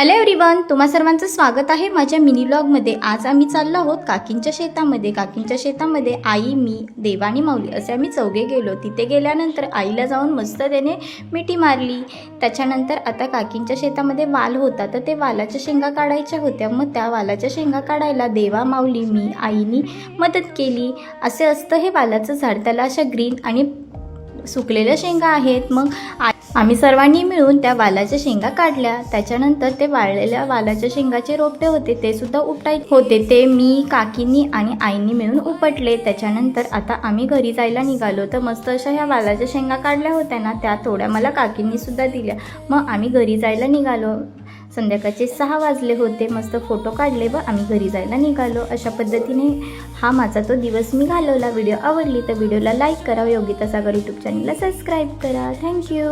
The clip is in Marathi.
हॅलो एव्हरीवन, तुम्हा सर्वांचं स्वागत आहे माझ्या मिनी व्लॉगमध्ये। आज आम्ही चाललो आहोत काकींच्या शेतामध्ये। काकींच्या शेतामध्ये आई, मी, देवा आणि माऊली असे आम्ही चौघे गेलो। तिथे गेल्यानंतर आईला जाऊन मस्त त्याने मिठी मारली। त्याच्यानंतर आता काकींच्या शेतामध्ये वाल होता, तर ते वालाच्या शेंगा काढायच्या होत्या। मग त्या वालाच्या शेंगा काढायला देवा, माऊली, मी, आईनी मदत केली। असे असतं हे वालाचं झाड, त्याला अशा ग्रीन आणि सुकलेल्या शेंगा आहेत। मग आम्ही सर्वांनी मिळून त्या वालाच्या शेंगा काढल्या। त्याच्यानंतर ते वाळलेल्या वालाच्या शेंगाचे रोपटे होते, ते सुद्धा उपटायचे होते। ते मी, काकींनी आणि आईनी मिळून उपटले। त्याच्यानंतर आता आम्ही घरी जायला निघालो। तर मस्त अशा ह्या वालाच्या शेंगा काढल्या होत्या ना, त्या थोड्या मला काकींनी सुद्धा दिल्या। मग आम्ही घरी जायला निघालो। संध्याकाळचे 6 वाजले होते। मस्त फोटो काढले व आम्ही घरी जायला निघालो। अशा पद्धतीने हा माझा तो दिवस मी घालवला। व्हिडिओ आवडली तर व्हिडिओला लाईक करा, योगिता सागर यूट्यूब चॅनलला सबस्क्राईब करा। थँक्यू।